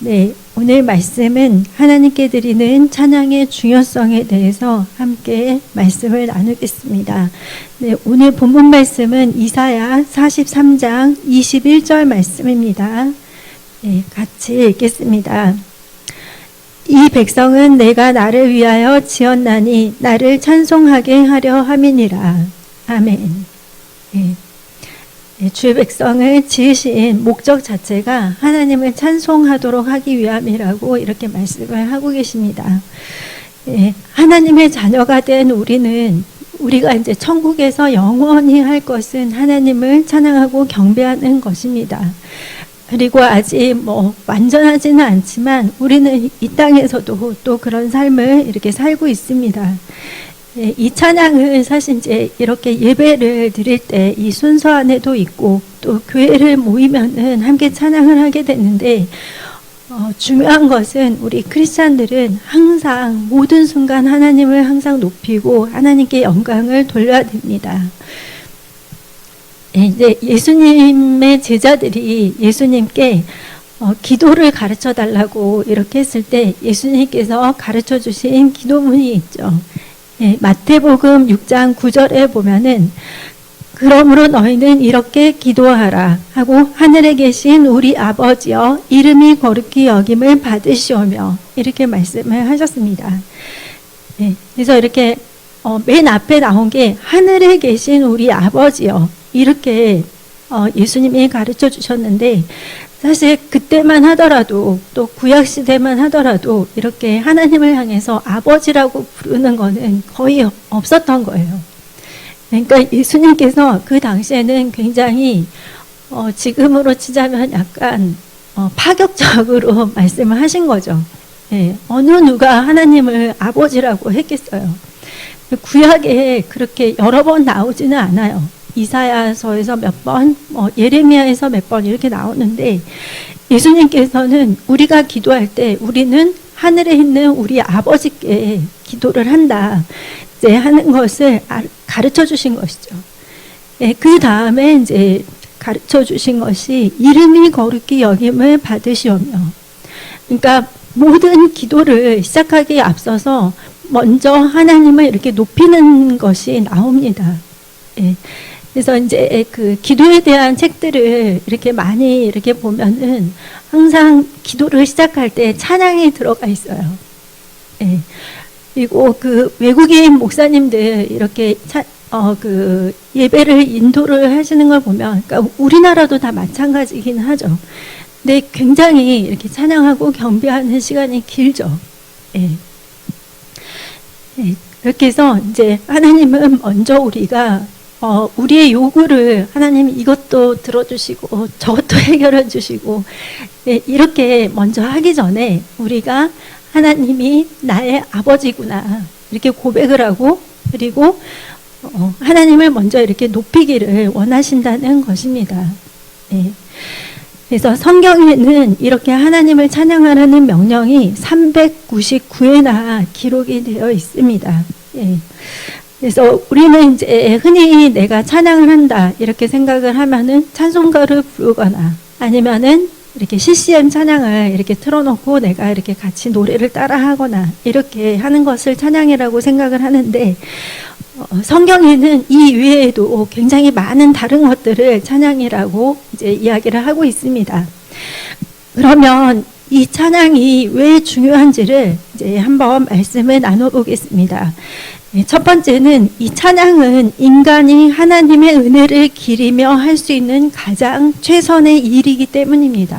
네, 오늘 말씀은 하나님께 드리는 찬양의 중요성에 대해서 함께 말씀을 나누겠습니다. 네, 오늘 본문 말씀은 이사야 43장 21절 말씀입니다. 네, 같이 읽겠습니다. 이 백성은 내가 나를 위하여 지었나니 나를 찬송하게 하려 함이니라. 아멘. 네. 주의 백성을 지으신 목적 자체가 하나님을 찬송하도록 하기 위함이라고 이렇게 말씀을 하고 계십니다. 하나님의 자녀가 된 우리가 이제 천국에서 영원히 할 것은 하나님을 찬양하고 경배하는 것입니다. 그리고 아직 완전하지는 않지만 우리는 이 땅에서도 또 그런 삶을 이렇게 살고 있습니다. 이 찬양은 사실 이제 이렇게 예배를 드릴 때 이 순서 안에도 있고 또 교회를 모이면은 함께 찬양을 하게 되는데 중요한 것은 우리 크리스찬들은 항상 모든 순간 하나님을 항상 높이고 하나님께 영광을 돌려야 됩니다. 이제 예수님의 제자들이 예수님께 기도를 가르쳐 달라고 이렇게 했을 때 예수님께서 가르쳐 주신 기도문이 있죠. 마태복음 6장 9절에 보면은 그러므로 너희는 이렇게 기도하라 하고 하늘에 계신 우리 아버지여 이름이 거룩히 여김을 받으시오며 이렇게 말씀을 하셨습니다. 그래서 이렇게 맨 앞에 나온 게 하늘에 계신 우리 아버지여 이렇게 예수님이 가르쳐 주셨는데 사실 그때만 하더라도 또 구약시대만 하더라도 이렇게 하나님을 향해서 아버지라고 부르는 거는 거의 없었던 거예요. 그러니까 예수님께서 그 당시에는 굉장히 지금으로 치자면 약간 파격적으로 말씀을 하신 거죠. 어느 누가 하나님을 아버지라고 했겠어요. 구약에 그렇게 여러 번 나오지는 않아요. 이사야서에서 몇 번, 예레미야에서 몇 번 이렇게 나오는데 예수님께서는 우리가 기도할 때 우리는 하늘에 있는 우리 아버지께 기도를 한다. 이제 하는 것을 가르쳐 주신 것이죠. 그 다음에 이제 가르쳐 주신 것이 이름이 거룩히 여김을 받으시오며. 그러니까 모든 기도를 시작하기에 앞서서 먼저 하나님을 이렇게 높이는 것이 나옵니다. 그래서 이제 그 기도에 대한 책들을 이렇게 많이 이렇게 보면은 항상 기도를 시작할 때 찬양이 들어가 있어요. 그리고 그 외국인 목사님들 이렇게 그 예배를 인도를 하시는 걸 보면, 그러니까 우리나라도 다 마찬가지긴 하죠. 근데 굉장히 이렇게 찬양하고 경배하는 시간이 길죠. 그렇게 해서 이제 하나님은 먼저 우리가 우리의 요구를 하나님 이것도 들어주시고 저것도 해결해 주시고 이렇게 먼저 하기 전에 우리가 하나님이 나의 아버지구나 이렇게 고백을 하고 그리고 하나님을 먼저 이렇게 높이기를 원하신다는 것입니다. 그래서 성경에는 이렇게 하나님을 찬양하라는 명령이 399회나 기록이 되어 있습니다. 그래서 우리는 이제 흔히 내가 찬양을 한다 이렇게 생각을 하면은 찬송가를 부르거나 아니면은 이렇게 CCM 찬양을 이렇게 틀어놓고 내가 이렇게 같이 노래를 따라하거나 이렇게 하는 것을 찬양이라고 생각을 하는데 성경에는 이 외에도 굉장히 많은 다른 것들을 찬양이라고 이제 이야기를 하고 있습니다. 그러면 이 찬양이 왜 중요한지를 이제 한번 말씀을 나눠보겠습니다. 첫 번째는 이 찬양은 인간이 하나님의 은혜를 기리며 할 수 있는 가장 최선의 일이기 때문입니다.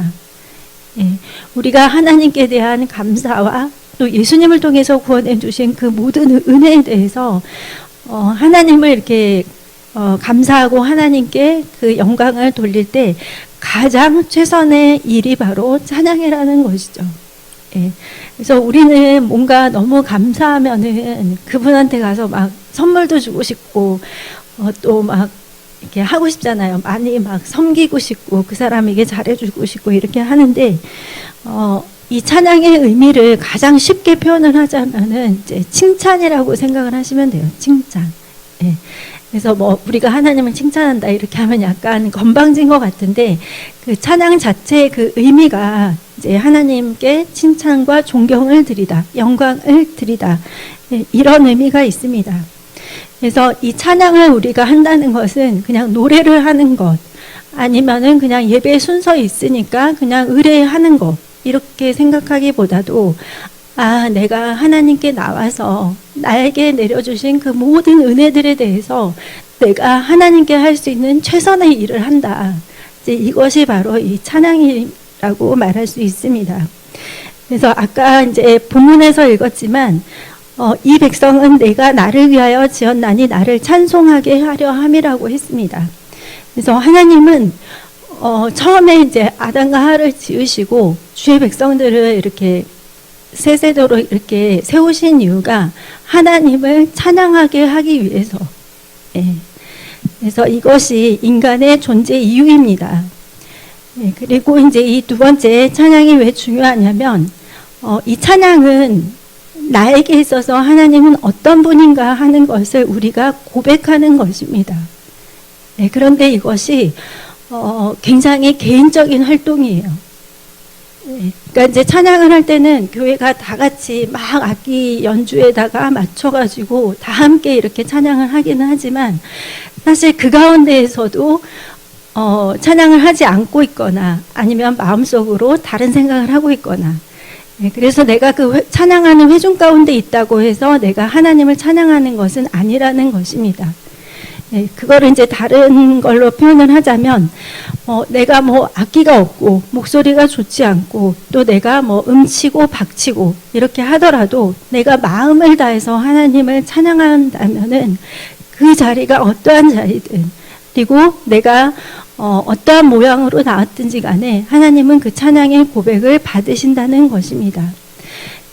우리가 하나님께 대한 감사와 또 예수님을 통해서 구원해 주신 그 모든 은혜에 대해서 하나님을 이렇게 감사하고 하나님께 그 영광을 돌릴 때 가장 최선의 일이 바로 찬양이라는 것이죠. 그래서 우리는 뭔가 너무 감사하면은 그분한테 가서 막 선물도 주고 싶고 또 막 이렇게 하고 싶잖아요. 많이 막 섬기고 싶고 그 사람에게 잘해주고 싶고 이렇게 하는데 이 찬양의 의미를 가장 쉽게 표현을 하자면은 이제 칭찬이라고 생각을 하시면 돼요. 칭찬. 그래서 우리가 하나님을 칭찬한다 이렇게 하면 약간 건방진 것 같은데 그 찬양 자체의 그 의미가 이제 하나님께 칭찬과 존경을 드리다, 영광을 드리다, 이런 의미가 있습니다. 그래서 이 찬양을 우리가 한다는 것은 그냥 노래를 하는 것, 아니면은 그냥 예배 순서 있으니까 그냥 의뢰하는 것, 이렇게 생각하기보다도 내가 하나님께 나와서 나에게 내려주신 그 모든 은혜들에 대해서 내가 하나님께 할 수 있는 최선의 일을 한다. 이제 이것이 바로 이 찬양이라고 말할 수 있습니다. 그래서 아까 이제 본문에서 읽었지만 이 백성은 내가 나를 위하여 지었나니 나를 찬송하게 하려 함이라고 했습니다. 그래서 하나님은 처음에 이제 아담과 하와를 지으시고 주의 백성들을 이렇게 세 세대로 이렇게 세우신 이유가 하나님을 찬양하게 하기 위해서. 그래서 이것이 인간의 존재 이유입니다. 그리고 이제 이 두 번째 찬양이 왜 중요하냐면 이 찬양은 나에게 있어서 하나님은 어떤 분인가 하는 것을 우리가 고백하는 것입니다. 그런데 이것이 굉장히 개인적인 활동이에요. 그러니까 이제 찬양을 할 때는 교회가 다 같이 막 악기 연주에다가 맞춰가지고 다 함께 이렇게 찬양을 하기는 하지만 사실 그 가운데에서도 찬양을 하지 않고 있거나 아니면 마음속으로 다른 생각을 하고 있거나, 그래서 내가 그 찬양하는 회중 가운데 있다고 해서 내가 하나님을 찬양하는 것은 아니라는 것입니다. 그거를 이제 다른 걸로 표현을 하자면, 내가 뭐 악기가 없고, 목소리가 좋지 않고, 또 내가 뭐 음치고 박치고, 이렇게 하더라도 내가 마음을 다해서 하나님을 찬양한다면은 그 자리가 어떠한 자리든, 그리고 내가 어떠한 모양으로 나왔든지 간에 하나님은 그 찬양의 고백을 받으신다는 것입니다.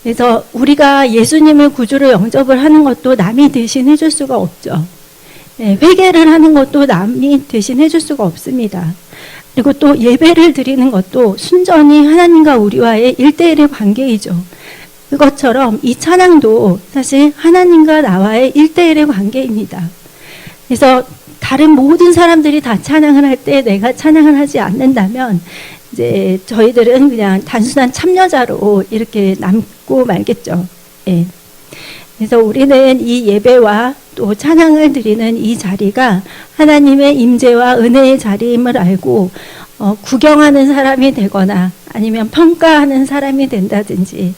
그래서 우리가 예수님을 구주로 영접을 하는 것도 남이 대신해 줄 수가 없죠. 회개를 하는 것도 남이 대신해 줄 수가 없습니다. 그리고 또 예배를 드리는 것도 순전히 하나님과 우리와의 1대1의 관계이죠. 그것처럼 이 찬양도 사실 하나님과 나와의 1대1의 관계입니다. 그래서 다른 모든 사람들이 다 찬양을 할 때 내가 찬양을 하지 않는다면 이제 저희들은 그냥 단순한 참여자로 이렇게 남고 말겠죠. 그래서 우리는 이 예배와 또 찬양을 드리는 이 자리가 하나님의 임재와 은혜의 자리임을 알고 구경하는 사람이 되거나 아니면 평가하는 사람이 된다든지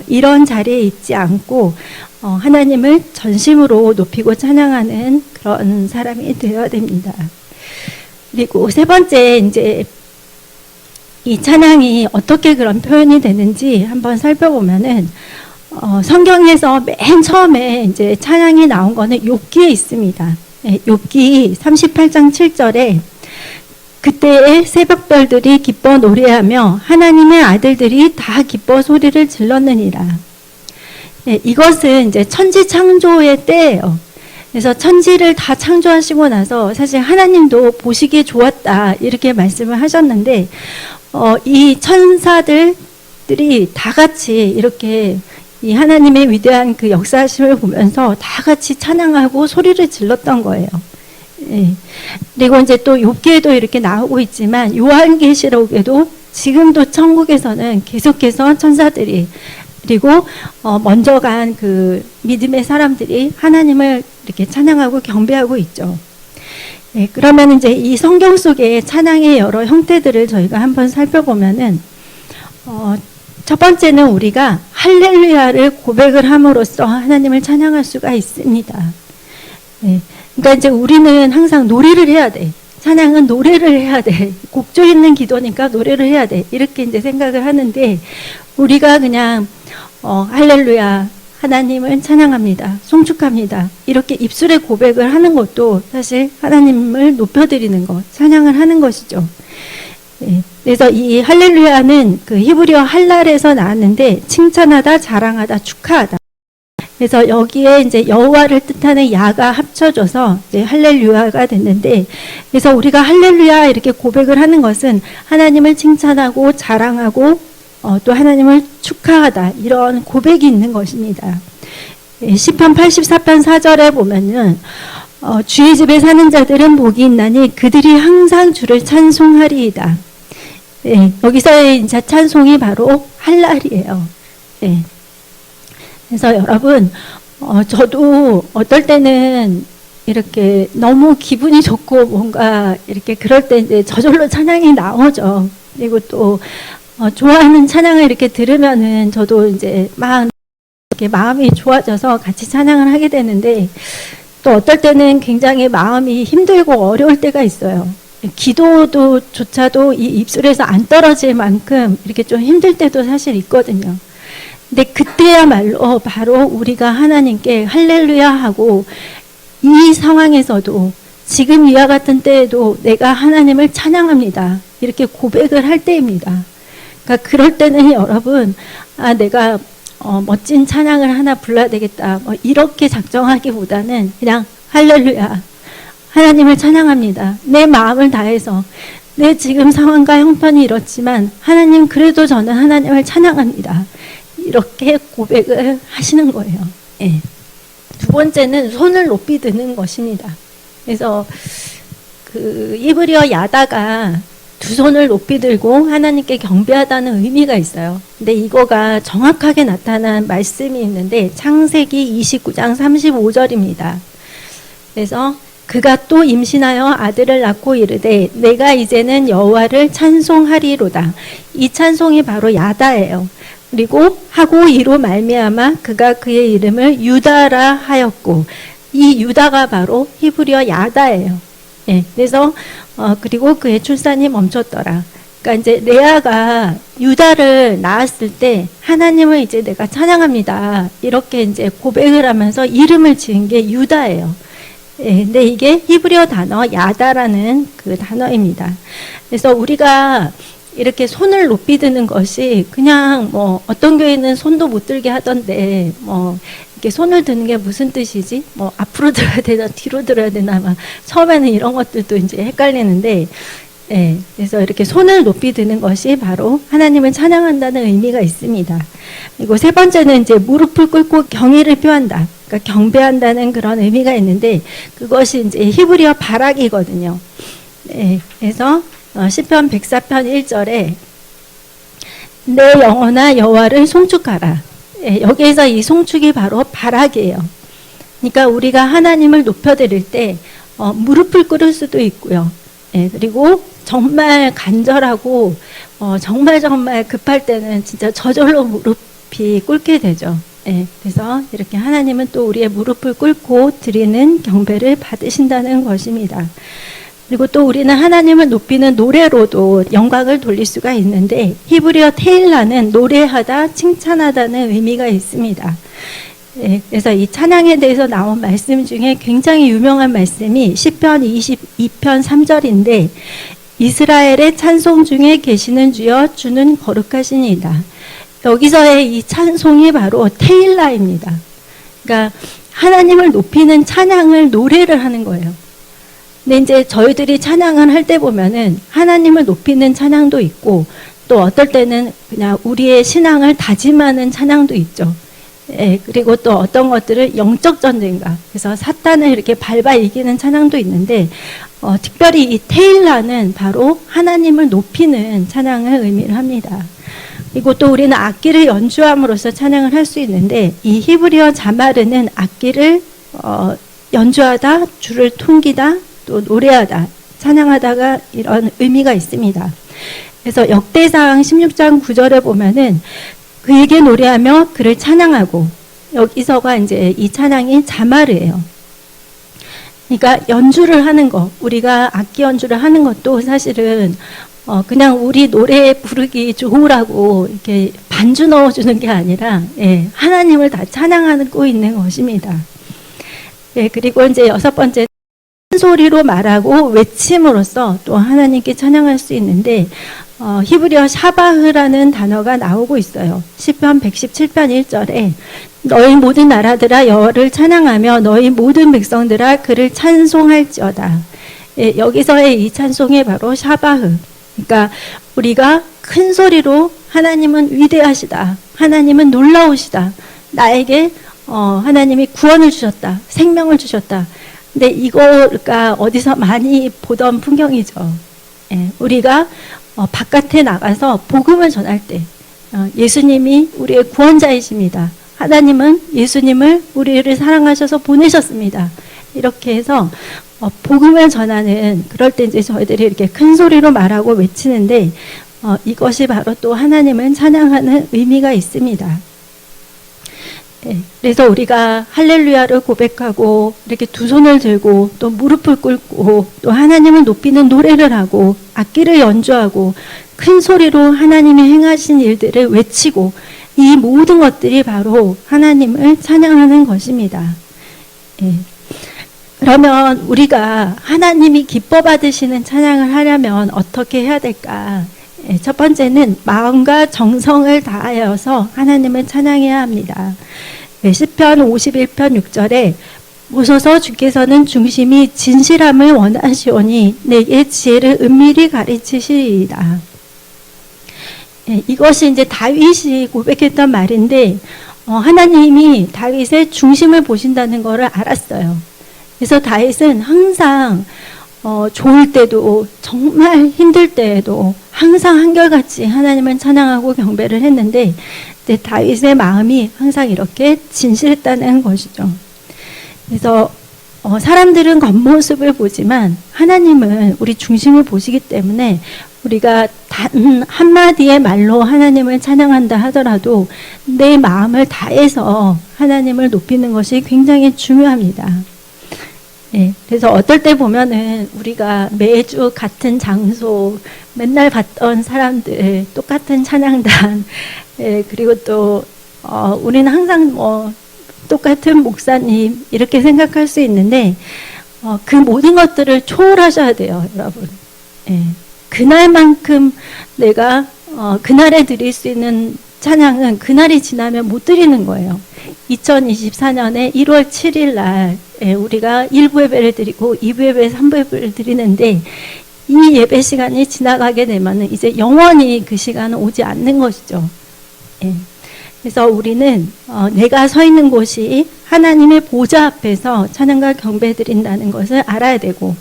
이런 자리에 있지 않고 하나님을 전심으로 높이고 찬양하는 그런 사람이 되어야 됩니다. 그리고 세 번째, 이제 이 찬양이 어떻게 그런 표현이 되는지 한번 살펴보면은 성경에서 맨 처음에 이제 찬양이 나온 거는 욥기에 있습니다. 욥기 38장 7절에 그때의 새벽별들이 기뻐 노래하며 하나님의 아들들이 다 기뻐 소리를 질렀느니라. 이것은 이제 천지 창조의 때예요. 그래서 천지를 다 창조하시고 나서 사실 하나님도 보시기에 좋았다 이렇게 말씀을 하셨는데 이 천사들이 다 같이 이렇게 이 하나님의 위대한 그 역사하심을 보면서 다 같이 찬양하고 소리를 질렀던 거예요. 그리고 이제 또 욥기에도 이렇게 나오고 있지만 요한계시록에도 지금도 천국에서는 계속해서 천사들이 그리고 먼저 간 그 믿음의 사람들이 하나님을 이렇게 찬양하고 경배하고 있죠. 그러면 이제 이 성경 속에 찬양의 여러 형태들을 저희가 한번 살펴보면은 첫 번째는 우리가 할렐루야를 고백을 함으로써 하나님을 찬양할 수가 있습니다. 그러니까 이제 우리는 항상 노래를 해야 돼. 찬양은 노래를 해야 돼. 곡조 있는 기도니까 노래를 해야 돼. 이렇게 이제 생각을 하는데 우리가 그냥 할렐루야 하나님을 찬양합니다. 송축합니다. 이렇게 입술에 고백을 하는 것도 사실 하나님을 높여드리는 것, 찬양을 하는 것이죠. 그래서 이 할렐루야는 그 히브리어 할랄에서 나왔는데 칭찬하다, 자랑하다, 축하하다. 그래서 여기에 이제 여호와를 뜻하는 야가 합쳐져서 이제 할렐루야가 됐는데, 그래서 우리가 할렐루야 이렇게 고백을 하는 것은 하나님을 칭찬하고 자랑하고 또 하나님을 축하하다 이런 고백이 있는 것입니다. 시편 84편 4절에 보면은 주의 집에 사는 자들은 복이 있나니 그들이 항상 주를 찬송하리이다. 예, 여기서의 이제 찬송이 바로 할랄이에요. 예. 그래서 여러분, 저도 어떨 때는 이렇게 너무 기분이 좋고 뭔가 이렇게 그럴 때 이제 저절로 찬양이 나오죠. 그리고 또 좋아하는 찬양을 이렇게 들으면은 저도 이제 막 이렇게 마음이 좋아져서 같이 찬양을 하게 되는데, 또 어떨 때는 굉장히 마음이 힘들고 어려울 때가 있어요. 기도도 조차도 이 입술에서 안 떨어질 만큼 이렇게 좀 힘들 때도 사실 있거든요. 근데 그때야말로 바로 우리가 하나님께 할렐루야 하고, 이 상황에서도 지금 이와 같은 때에도 내가 하나님을 찬양합니다, 이렇게 고백을 할 때입니다. 그러니까 그럴 때는 여러분, 내가 멋진 찬양을 하나 불러야 되겠다, 이렇게 작정하기보다는 그냥 할렐루야, 하나님을 찬양합니다, 내 마음을 다해서. 내 지금 상황과 형편이 이렇지만 하나님, 그래도 저는 하나님을 찬양합니다, 이렇게 고백을 하시는 거예요. 예. 두 번째는 손을 높이 드는 것입니다. 그래서 그 이브리어 야다가 두 손을 높이 들고 하나님께 경배하다는 의미가 있어요. 근데 이거가 정확하게 나타난 말씀이 있는데 창세기 29장 35절입니다. 그래서 그가 또 임신하여 아들을 낳고 이르되 내가 이제는 여호와를 찬송하리로다. 이 찬송이 바로 야다예요. 그리고 하고 이로 말미암아 그가 그의 이름을 유다라 하였고, 이 유다가 바로 히브리어 야다예요. 예, 그래서 그리고 그의 출산이 멈췄더라. 그러니까 이제 레아가 유다를 낳았을 때 하나님을 이제 내가 찬양합니다, 이렇게 이제 고백을 하면서 이름을 지은 게 유다예요. 예, 근데 이게 히브리어 단어 야다라는 그 단어입니다. 그래서 우리가 이렇게 손을 높이 드는 것이 그냥 어떤 교회는 손도 못 들게 하던데 이렇게 손을 드는 게 무슨 뜻이지? 앞으로 들어야 되나 뒤로 들어야 되나 막 처음에는 이런 것들도 이제 헷갈리는데, 예, 그래서 이렇게 손을 높이 드는 것이 바로 하나님을 찬양한다는 의미가 있습니다. 그리고 세 번째는 이제 무릎을 꿇고 경의를 표한다, 그러니까 경배한다는 그런 의미가 있는데, 그것이 이제 히브리어 바락이거든요. 예, 그래서 시편 104편 1절에 내 영혼아 여호와를 송축하라. 예, 여기에서 이 송축이 바로 바락이에요. 그러니까 우리가 하나님을 높여드릴 때 무릎을 꿇을 수도 있고요. 예, 그리고 정말 간절하고 정말 급할 때는 진짜 저절로 무릎이 꿇게 되죠. 예, 그래서 이렇게 하나님은 또 우리의 무릎을 꿇고 드리는 경배를 받으신다는 것입니다. 그리고 또 우리는 하나님을 높이는 노래로도 영광을 돌릴 수가 있는데, 히브리어 테일라는 노래하다, 칭찬하다는 의미가 있습니다. 예, 그래서 이 찬양에 대해서 나온 말씀 중에 굉장히 유명한 말씀이 시편 22편 3절인데 이스라엘의 찬송 중에 계시는 주여 주는 거룩하시니이다. 여기서의 이 찬송이 바로 테일라입니다. 그러니까 하나님을 높이는 찬양을 노래를 하는 거예요. 근데 이제 저희들이 찬양을 할 때 보면은 하나님을 높이는 찬양도 있고, 또 어떨 때는 그냥 우리의 신앙을 다짐하는 찬양도 있죠. 예, 그리고 또 어떤 것들을 영적 전쟁가, 그래서 사탄을 이렇게 밟아 이기는 찬양도 있는데, 특별히 이 테일라는 바로 하나님을 높이는 찬양을 의미를 합니다. 그리고 또 우리는 악기를 연주함으로써 찬양을 할 수 있는데, 이 히브리어 자마르는 악기를 연주하다, 줄을 퉁기다, 또 노래하다, 찬양하다가 이런 의미가 있습니다. 그래서 역대상 16장 9절에 보면은 그에게 노래하며 그를 찬양하고, 여기서가 이제 이 찬양이 자마르예요. 그러니까 연주를 하는 거, 우리가 악기 연주를 하는 것도 사실은 그냥 우리 노래 부르기 좋으라고 이렇게 반주 넣어주는 게 아니라, 예, 하나님을 다 찬양하고 있는 것입니다. 예, 그리고 이제 여섯 번째, 큰 소리로 말하고 외침으로써 또 하나님께 찬양할 수 있는데, 히브리어 샤바흐라는 단어가 나오고 있어요. 시편 117편 1절에 너희 모든 나라들아 여호와를 찬양하며 너희 모든 백성들아 그를 찬송할지어다. 예, 여기서의 이 찬송이 바로 샤바흐. 그러니까 우리가 큰 소리로 하나님은 위대하시다, 하나님은 놀라우시다, 나에게 하나님이 구원을 주셨다, 생명을 주셨다. 근데 이거가 어디서 많이 보던 풍경이죠. 예, 우리가 바깥에 나가서 복음을 전할 때 예수님이 우리의 구원자이십니다. 하나님은 예수님을 우리를 사랑하셔서 보내셨습니다. 이렇게 해서 복음을 전하는, 그럴 때 이제 저희들이 이렇게 큰 소리로 말하고 외치는데 이것이 바로 또 하나님을 찬양하는 의미가 있습니다. 그래서 우리가 할렐루야를 고백하고 이렇게 두 손을 들고 또 무릎을 꿇고 또 하나님을 높이는 노래를 하고 악기를 연주하고 큰 소리로 하나님이 행하신 일들을 외치고, 이 모든 것들이 바로 하나님을 찬양하는 것입니다. 그러면 우리가 하나님이 기뻐 받으시는 찬양을 하려면 어떻게 해야 될까? 첫 번째는 마음과 정성을 다하여서 하나님을 찬양해야 합니다. 시편 51편 6절에 보소서 주께서는 중심이 진실함을 원하시오니 내게 지혜를 은밀히 가르치시리이다. 이것이 이제 다윗이 고백했던 말인데 하나님이 다윗의 중심을 보신다는 것을 알았어요. 그래서 다윗은 항상 좋을 때도 정말 힘들 때에도 항상 한결같이 하나님을 찬양하고 경배를 했는데 다윗의 마음이 항상 이렇게 진실했다는 것이죠. 그래서 사람들은 겉모습을 보지만 하나님은 우리 중심을 보시기 때문에 우리가 단 한마디의 말로 하나님을 찬양한다 하더라도 내 마음을 다해서 하나님을 높이는 것이 굉장히 중요합니다. 그래서 어떨 때 보면은 우리가 매주 같은 장소, 맨날 봤던 사람들, 똑같은 찬양단, 그리고 또 우리는 항상 똑같은 목사님 이렇게 생각할 수 있는데 그 모든 것들을 초월하셔야 돼요, 여러분. 그날만큼 내가 그날에 드릴 수 있는 찬양은 그날이 지나면 못 드리는 거예요. 2024년에 1월 7일 날 우리가 1부 예배를 드리고 2부 예배, 3부 예배를 드리는데 이 예배 시간이 지나가게 되면 이제 영원히 그 시간은 오지 않는 것이죠. 그래서 우리는 내가 서 있는 곳이 하나님의 보좌 앞에서 찬양과 경배 드린다는 것을 알아야 되고,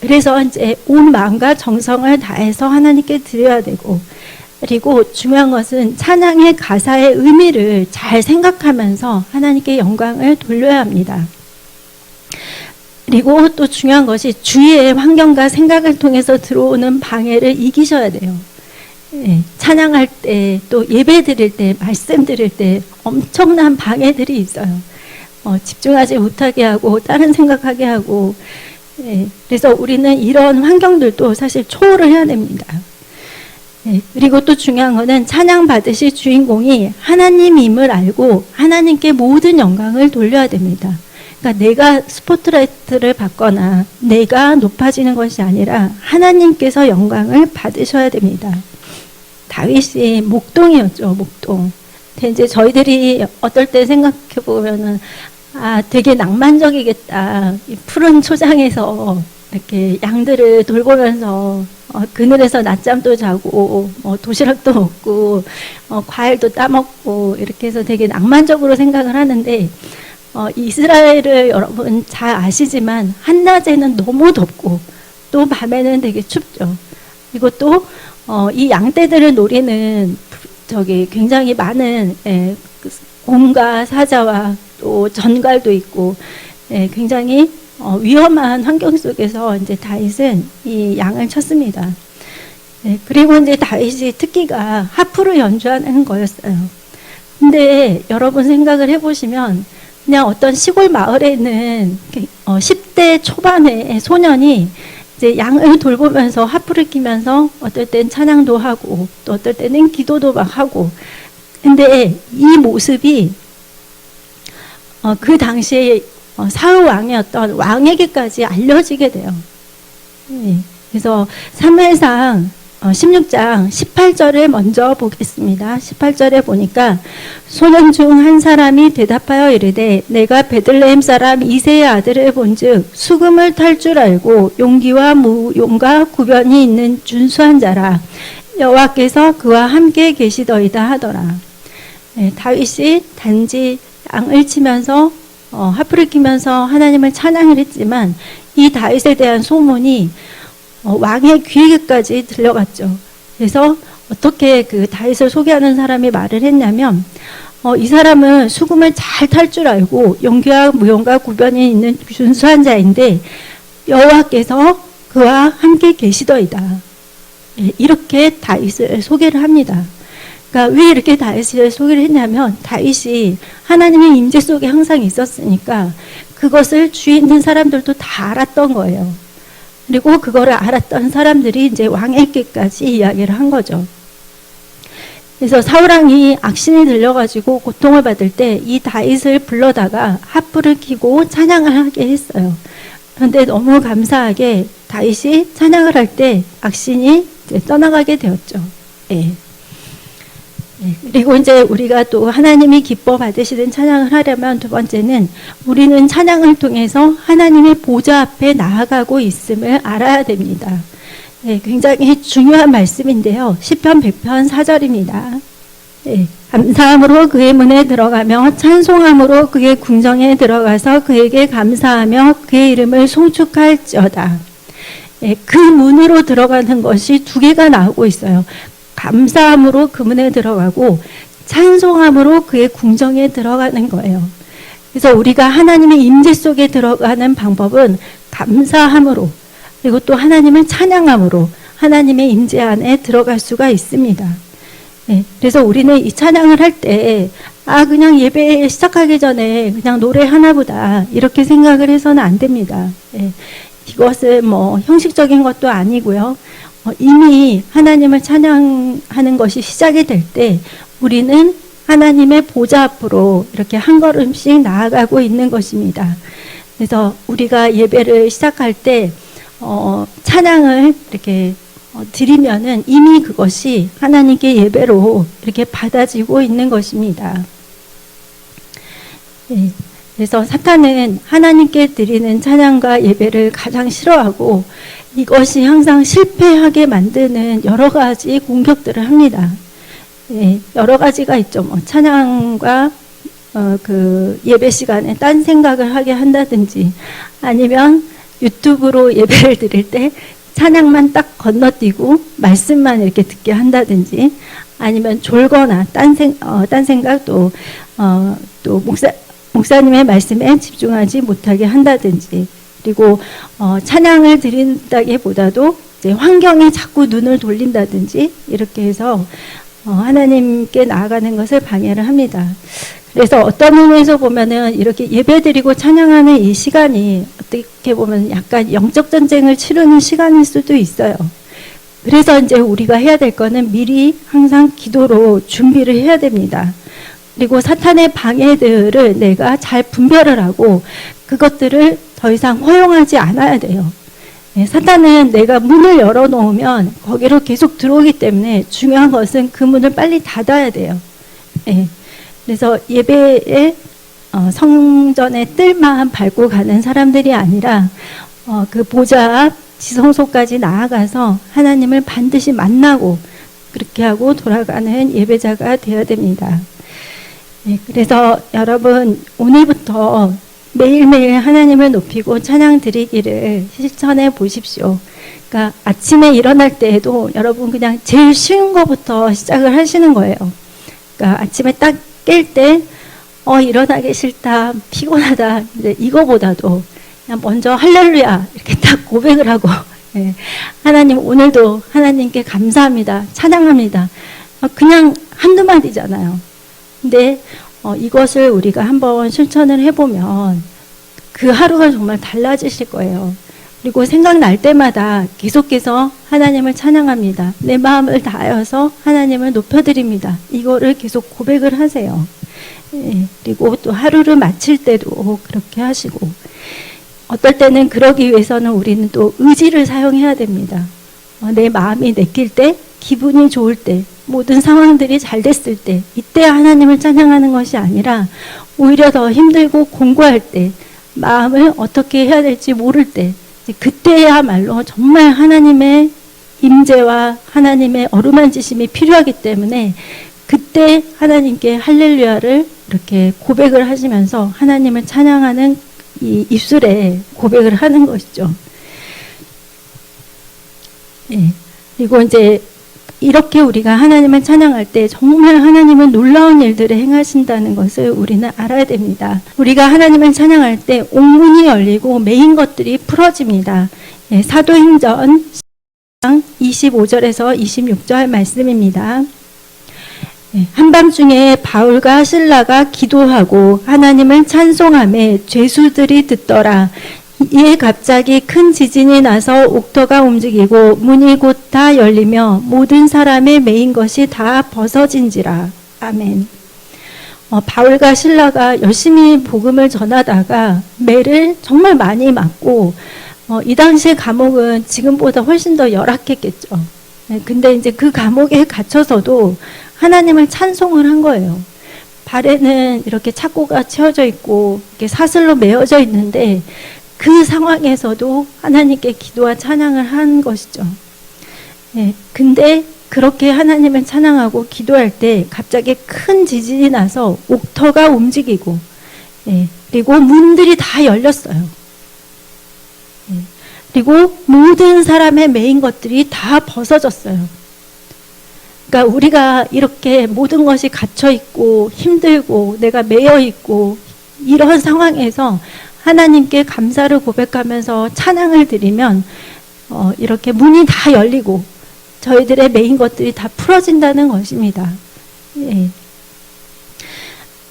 그래서 이제 온 마음과 정성을 다해서 하나님께 드려야 되고, 그리고 중요한 것은 찬양의 가사의 의미를 잘 생각하면서 하나님께 영광을 돌려야 합니다. 그리고 또 중요한 것이 주위의 환경과 생각을 통해서 들어오는 방해를 이기셔야 돼요. 찬양할 때, 또 예배 드릴 때, 말씀 드릴 때 엄청난 방해들이 있어요. 집중하지 못하게 하고 다른 생각하게 하고, 그래서 우리는 이런 환경들도 사실 초월을 해야 됩니다. 그리고 또 중요한 거는 찬양 받으실 주인공이 하나님임을 알고 하나님께 모든 영광을 돌려야 됩니다. 그러니까 내가 스포트라이트를 받거나 내가 높아지는 것이 아니라 하나님께서 영광을 받으셔야 됩니다. 다윗이 목동이었죠, 목동. 근데 이제 저희들이 어떨 때 생각해 보면은 되게 낭만적이겠다. 이 푸른 초장에서 이렇게 양들을 돌보면서 그늘에서 낮잠도 자고 도시락도 먹고 과일도 따먹고 이렇게 해서 되게 낭만적으로 생각을 하는데 이스라엘을 여러분 잘 아시지만 한낮에는 너무 덥고 또 밤에는 되게 춥죠. 그리고 또 이 양떼들을 노리는 굉장히 많은 곰과 사자와 또 전갈도 있고 굉장히 위험한 환경 속에서 이제 다윗은 이 양을 쳤습니다. 그리고 이제 다윗이 특기가 하프를 연주하는 거였어요. 근데 여러분 생각을 해보시면 그냥 어떤 시골 마을에 있는 10대 초반의 소년이 이제 양을 돌보면서 하프를 끼면서 어떨 땐 찬양도 하고 또 어떨 때는 기도도 막 하고, 근데 이 모습이 그 당시에 사울 왕이었던 왕에게까지 알려지게 돼요. 그래서 사무엘상 16장 18절을 먼저 보겠습니다. 18절에 보니까 소년 중 한 사람이 대답하여 이르되 내가 베들레헴 사람 이새의 아들을 본즉 수금을 탈 줄 알고 용기와 무용과 구변이 있는 준수한 자라. 여호와께서 그와 함께 계시더이다 하더라. 다윗이 단지 양을 치면서 하프를 끼면서 하나님을 찬양을 했지만 이 다윗에 대한 소문이 왕의 귀에까지 들려갔죠. 그래서 어떻게 그 다윗을 소개하는 사람이 말을 했냐면, 이 사람은 수금을 잘 탈 줄 알고 용기와 무용과 구변이 있는 준수한 자인데 여호와께서 그와 함께 계시더이다. 이렇게 다윗을 소개를 합니다. 그러니까 왜 이렇게 다윗을 소개를 했냐면, 다윗이 하나님의 임재 속에 항상 있었으니까 그것을 주위에 있는 사람들도 다 알았던 거예요. 그리고 그거를 알았던 사람들이 이제 왕에게까지 이야기를 한 거죠. 그래서 사울왕이 악신이 들려가지고 고통을 받을 때 이 다윗을 불러다가 하프를 켜고 찬양을 하게 했어요. 그런데 너무 감사하게 다윗이 찬양을 할 때 악신이 이제 떠나가게 되었죠. 예. 그리고 이제 우리가 또 하나님이 기뻐 받으시는 찬양을 하려면 두 번째는 우리는 찬양을 통해서 하나님의 보좌 앞에 나아가고 있음을 알아야 됩니다. 네, 굉장히 중요한 말씀인데요. 시편 100편 4절입니다. 네, 감사함으로 그의 문에 들어가며 찬송함으로 그의 궁정에 들어가서 그에게 감사하며 그의 이름을 송축할지어다. 네, 그 문으로 들어가는 것이 두 개가 나오고 있어요. 감사함으로 그 문에 들어가고 찬송함으로 그의 궁정에 들어가는 거예요. 그래서 우리가 하나님의 임재 속에 들어가는 방법은 감사함으로, 그리고 또 하나님을 찬양함으로 하나님의 임재 안에 들어갈 수가 있습니다. 네, 그래서 우리는 이 찬양을 할 때 그냥 예배 시작하기 전에 그냥 노래 하나보다 이렇게 생각을 해서는 안 됩니다. 네, 이것은 뭐 형식적인 것도 아니고요. 이미 하나님을 찬양하는 것이 시작이 될 때 우리는 하나님의 보좌 앞으로 이렇게 한 걸음씩 나아가고 있는 것입니다. 그래서 우리가 예배를 시작할 때 찬양을 이렇게 드리면은 이미 그것이 하나님께 예배로 이렇게 받아지고 있는 것입니다. 네, 그래서 사탄은 하나님께 드리는 찬양과 예배를 가장 싫어하고 이것이 항상 실패하게 만드는 여러 가지 공격들을 합니다. 네, 여러 가지가 있죠. 뭐 찬양과 그 예배 시간에 딴 생각을 하게 한다든지, 아니면 유튜브로 예배를 드릴 때 찬양만 딱 건너뛰고 말씀만 이렇게 듣게 한다든지, 아니면 졸거나 딴 생각 또 목사님의 말씀에 집중하지 못하게 한다든지, 그리고 찬양을 드린다기보다도 이제 환경에 자꾸 눈을 돌린다든지 이렇게 해서 하나님께 나아가는 것을 방해를 합니다. 그래서 어떤 의미에서 보면은 이렇게 예배드리고 찬양하는 이 시간이 어떻게 보면 약간 영적 전쟁을 치르는 시간일 수도 있어요. 그래서 이제 우리가 해야 될 거는 미리 항상 기도로 준비를 해야 됩니다. 그리고 사탄의 방해들을 내가 잘 분별을 하고 그것들을 더 이상 허용하지 않아야 돼요. 사탄은 내가 문을 열어놓으면 거기로 계속 들어오기 때문에 중요한 것은 그 문을 빨리 닫아야 돼요. 그래서 예배에 성전의 뜰만 밟고 가는 사람들이 아니라 그 보좌 앞 지성소까지 나아가서 하나님을 반드시 만나고 그렇게 하고 돌아가는 예배자가 되어야 됩니다. 그래서 여러분 오늘부터 매일매일 하나님을 높이고 찬양 드리기를 실천해 보십시오. 그러니까 아침에 일어날 때에도 여러분 그냥 제일 쉬운 것부터 시작을 하시는 거예요. 그러니까 아침에 딱 깰 때 일어나기 싫다, 피곤하다, 이제 이거보다도 그냥 먼저 할렐루야 이렇게 딱 고백을 하고 하나님 오늘도 하나님께 감사합니다, 찬양합니다. 그냥 한두 마디잖아요. 근데 이것을 우리가 한번 실천을 해보면 그 하루가 정말 달라지실 거예요. 그리고 생각날 때마다 계속해서 하나님을 찬양합니다. 내 마음을 다하여서 하나님을 높여드립니다. 이거를 계속 고백을 하세요. 그리고 또 하루를 마칠 때도 그렇게 하시고, 어떨 때는 그러기 위해서는 우리는 또 의지를 사용해야 됩니다. 내 마음이 내킬 때, 기분이 좋을 때, 모든 상황들이 잘 됐을 때, 이때 하나님을 찬양하는 것이 아니라 오히려 더 힘들고 공고할 때, 마음을 어떻게 해야 될지 모를 때, 그때야말로 정말 하나님의 임재와 하나님의 어루만지심이 필요하기 때문에 그때 하나님께 할렐루야를 이렇게 고백을 하시면서 하나님을 찬양하는 이 입술에 고백을 하는 것이죠. 그리고 이제 이렇게 우리가 하나님을 찬양할 때 정말 하나님은 놀라운 일들을 행하신다는 것을 우리는 알아야 됩니다. 우리가 하나님을 찬양할 때 옥문이 열리고 메인 것들이 풀어집니다. 예, 사도행전 25절에서 26절 말씀입니다. 예, 한밤중에 바울과 실라가 기도하고 하나님을 찬송하며 죄수들이 듣더라. 이에 갑자기 큰 지진이 나서 옥터가 움직이고 문이 곧 다 열리며 모든 사람의 메인 것이 다 벗어진지라. 아멘. 바울과 실라가 열심히 복음을 전하다가 매를 정말 많이 맞고 이 당시에 감옥은 지금보다 훨씬 더 열악했겠죠. 네, 근데 이제 그 감옥에 갇혀서도 하나님을 찬송을 한 거예요. 발에는 이렇게 착고가 채워져 있고 이렇게 사슬로 메어져 있는데 그 상황에서도 하나님께 기도와 찬양을 한 것이죠. 네, 근데 그렇게 하나님을 찬양하고 기도할 때 갑자기 큰 지진이 나서 옥터가 움직이고, 네, 그리고 문들이 다 열렸어요. 네, 그리고 모든 사람의 메인 것들이 다 벗어졌어요. 그러니까 우리가 이렇게 모든 것이 갇혀 있고 힘들고 내가 매여 있고 이런 상황에서 하나님께 감사를 고백하면서 찬양을 드리면 이렇게 문이 다 열리고 저희들의 메인 것들이 다 풀어진다는 것입니다. 예.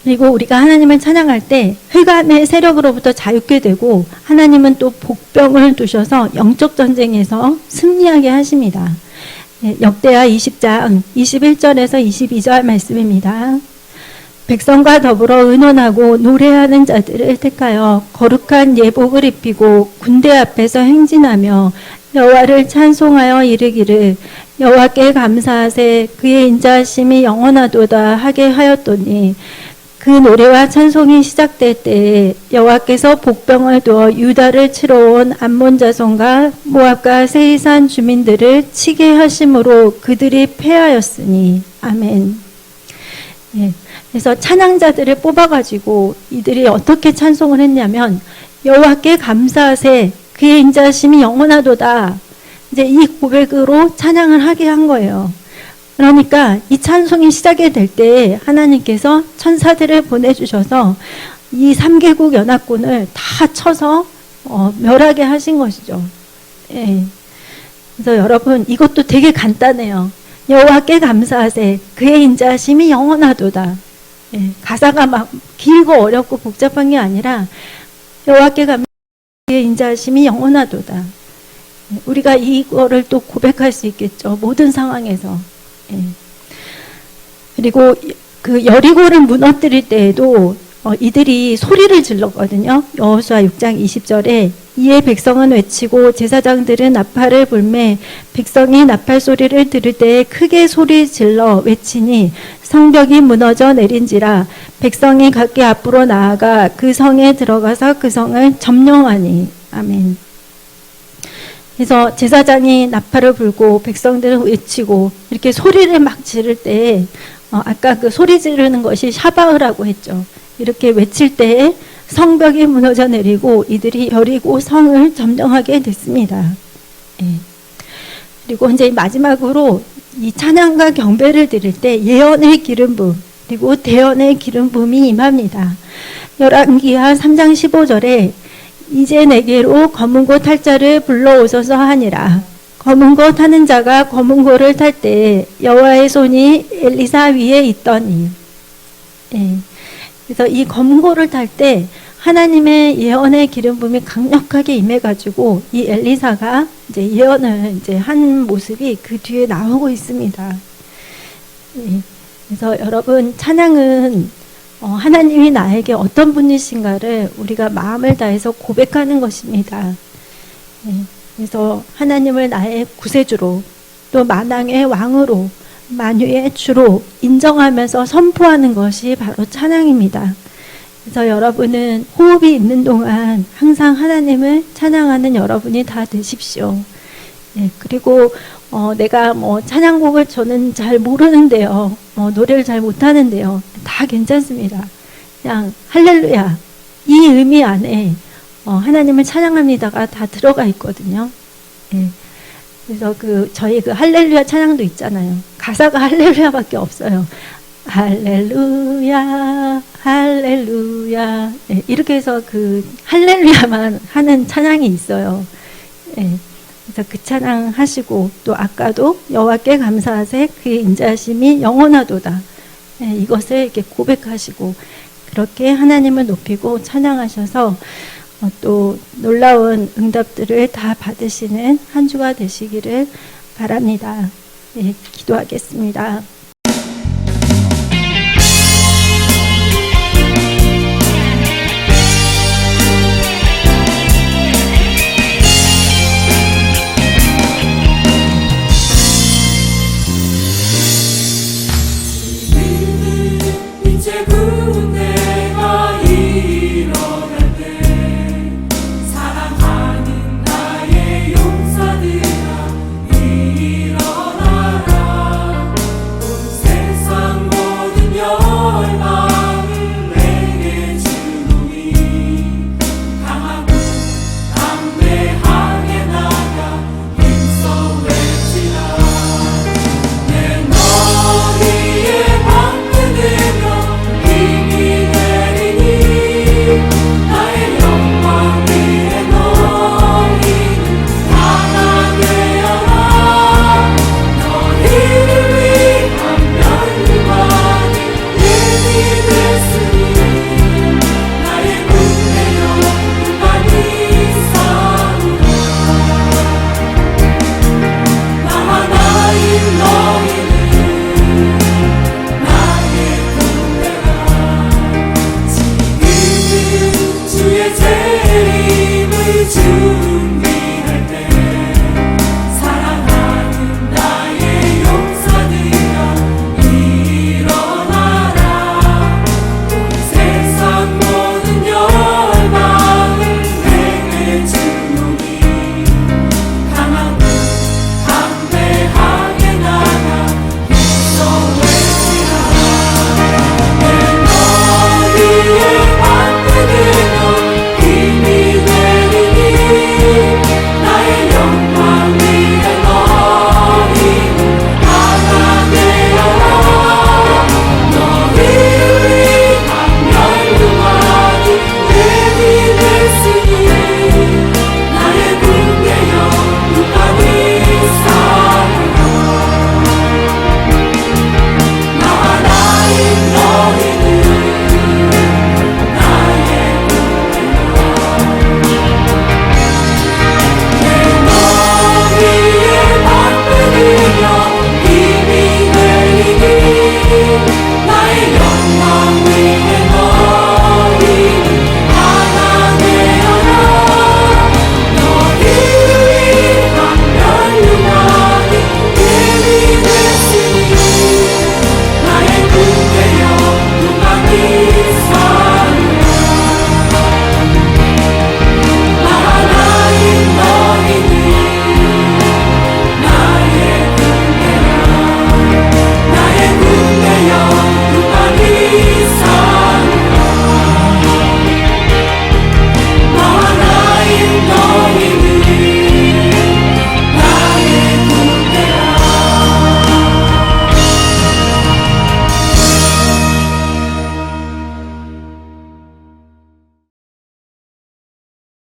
그리고 우리가 하나님을 찬양할 때 흑암의 세력으로부터 자유케 되고 하나님은 또 복병을 두셔서 영적 전쟁에서 승리하게 하십니다. 예, 역대하 20장 21절에서 22절 말씀입니다. 백성과 더불어 의논하고 노래하는 자들을 택하여 거룩한 예복을 입히고 군대 앞에서 행진하며 여호와를 찬송하여 이르기를 여호와께 감사하세 그의 인자하심이 영원하도다 하게 하였더니 그 노래와 찬송이 시작될 때에 여호와께서 복병을 두어 유다를 치러 온 암몬 자손과 모압과 세이산 주민들을 치게 하심으로 그들이 패하였으니 아멘. 예, 그래서 찬양자들을 뽑아가지고 이들이 어떻게 찬송을 했냐면 여호와께 감사하세 그의 인자하심이 영원하도다. 이제 이 고백으로 찬양을 하게 한 거예요. 그러니까 이 찬송이 시작이 될 때 하나님께서 천사들을 보내주셔서 이 3개국 연합군을 다 쳐서 멸하게 하신 것이죠. 예. 그래서 여러분 이것도 되게 간단해요. 여호와께 감사하세 그의 인자하심이 영원하도다. 예. 가사가 막 길고 어렵고 복잡한 게 아니라 여호와께 감사하세 그의 인자하심이 영원하도다. 예. 우리가 이거를 또 고백할 수 있겠죠. 모든 상황에서. 예. 그리고 그 여리고를 무너뜨릴 때에도 이들이 소리를 질렀거든요. 여호수아 6장 20절에 이에 백성은 외치고 제사장들은 나팔을 불매 백성이 나팔 소리를 들을 때에 크게 소리 질러 외치니 성벽이 무너져 내린지라 백성이 각기 앞으로 나아가 그 성에 들어가서 그 성을 점령하니 아멘. 그래서 제사장이 나팔을 불고 백성들은 외치고 이렇게 소리를 막 지를 때 아까 그 소리 지르는 것이 샤바흐라고 했죠. 이렇게 외칠 때에 성벽이 무너져 내리고 이들이 여리고 성을 점령하게 됐습니다. 예. 그리고 이제 마지막으로 이 찬양과 경배를 드릴 때 예언의 기름 부음 그리고 대언의 기름 부음이 임합니다. 열왕기하 3장 15절에 이제 내게로 검은고 탈 자를 불러오소서 하니라. 검은고 타는 자가 검은고를 탈 때 여호와의 손이 엘리사 위에 있더니. 예. 그래서 이 검은고를 탈 때 하나님의 예언의 기름 부음이 강력하게 임해가지고 이 엘리사가 이제 예언을 이제 한 모습이 그 뒤에 나오고 있습니다. 예. 그래서 여러분 찬양은 하나님이 나에게 어떤 분이신가를 우리가 마음을 다해서 고백하는 것입니다. 예, 그래서 하나님을 나의 구세주로 또 만왕의 왕으로 만유의 주로 인정하면서 선포하는 것이 바로 찬양입니다. 그래서 여러분은 호흡이 있는 동안 항상 하나님을 찬양하는 여러분이 다 되십시오. 예, 그리고 내가 찬양곡을 저는 잘 모르는데요. 노래를 잘 못하는데요. 다 괜찮습니다. 그냥 할렐루야. 이 의미 안에 하나님을 찬양합니다가 다 들어가 있거든요. 예. 그래서 저희 할렐루야 찬양도 있잖아요. 가사가 할렐루야밖에 없어요. 할렐루야, 할렐루야. 예, 이렇게 해서 할렐루야만 하는 찬양이 있어요. 예, 그래서 그 찬양 하시고, 또 아까도 여호와께 감사하세 그의 인자하심이 영원하도다. 예, 이것을 이렇게 고백하시고, 그렇게 하나님을 높이고 찬양하셔서 또 놀라운 응답들을 다 받으시는 한 주가 되시기를 바랍니다. 예, 기도하겠습니다.